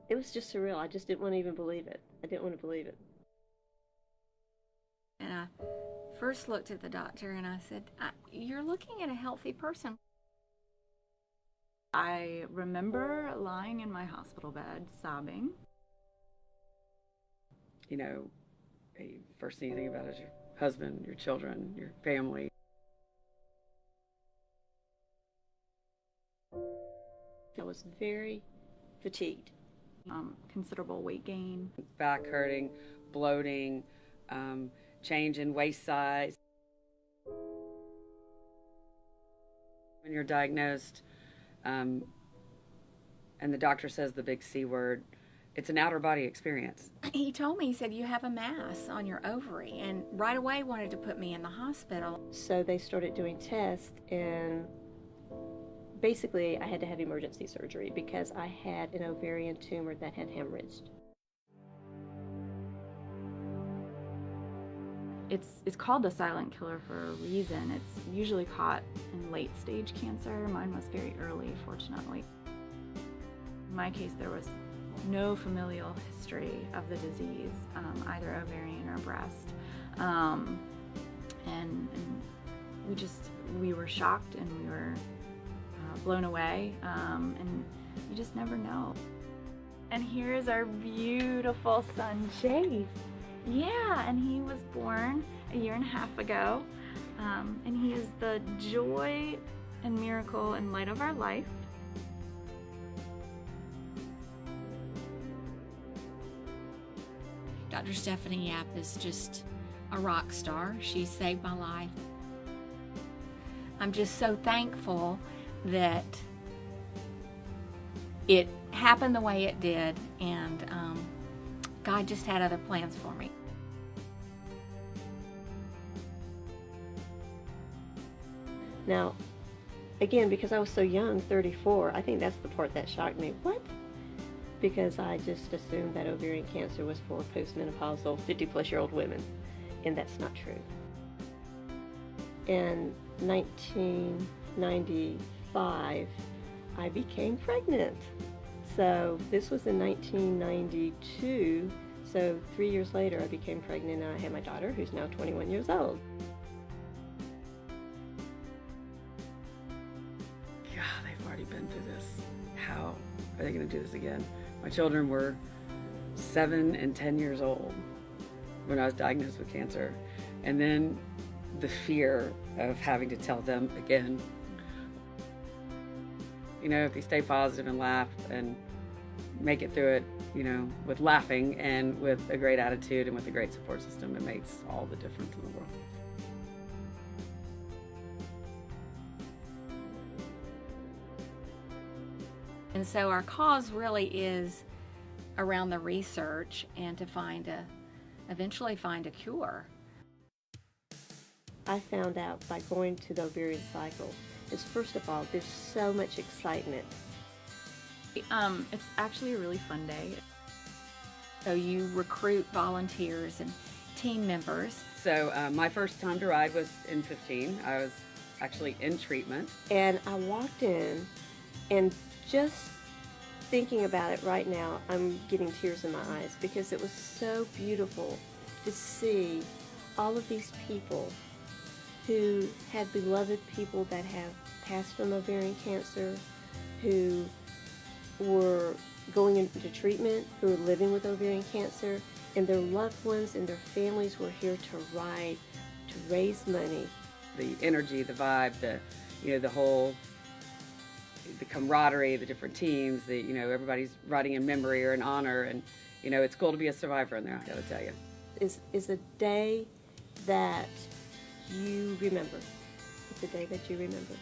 It was just surreal. I just didn't want to even believe it. I didn't want to believe it. And I first looked at the doctor and I said, "You're looking at a healthy person." I remember lying in my hospital bed sobbing. You know, the first thing you think about is your husband, your children, your family. I was very fatigued. Considerable weight gain. Back hurting, bloating, change in waist size. When you're diagnosed and the doctor says the big C word, it's an outer body experience. He told me, he said, "You have a mass on your ovary," and right away wanted to put me in the hospital. So they started doing tests, and basically I had to have emergency surgery because I had an ovarian tumor that had hemorrhaged. It's called the silent killer for a reason. It's usually caught in late stage cancer. Mine was very early, fortunately. In my case, there was no familial history of the disease, either ovarian or breast. And we were shocked and we were blown away, and you just never know. And here's our beautiful son, Chase. Yeah, and he was born a year and a half ago, and he is the joy and miracle and light of our life. Dr. Stephanie Yap is just a rock star. She saved my life. I'm just so thankful that it happened the way it did, and God just had other plans for me. Now, again, because I was so young, 34, I think that's the part that shocked me. What? Because I just assumed that ovarian cancer was for postmenopausal 50-plus-year-old women, and that's not true. In 1995, I became pregnant. So this was in 1992, so 3 years later I became pregnant and I had my daughter, who's now 21 years old. God, they've already been through this. How are they going to do this again? My children were 7 and 10 years old when I was diagnosed with cancer. And then the fear of having to tell them again. You know, if you stay positive and laugh and make it through it, you know, with laughing and with a great attitude and with a great support system, it makes all the difference in the world. And so our cause really is around the research and to eventually find a cure. I found out by going to the ovarian cycle is, first of all, there's so much excitement. It's actually a really fun day. So you recruit volunteers and team members. So my first time to ride was in 15. I was actually in treatment. And I walked in, and just thinking about it right now, I'm getting tears in my eyes because it was so beautiful to see all of these people who had beloved people that have passed from ovarian cancer, who were going into treatment, who were living with ovarian cancer, and their loved ones and their families were here to ride, to raise money. The energy, the vibe, the whole, the camaraderie, the different teams, everybody's riding in memory or in honor, and it's cool to be a survivor in there, I gotta tell you. Is a day that you remember. It's a day that you remember.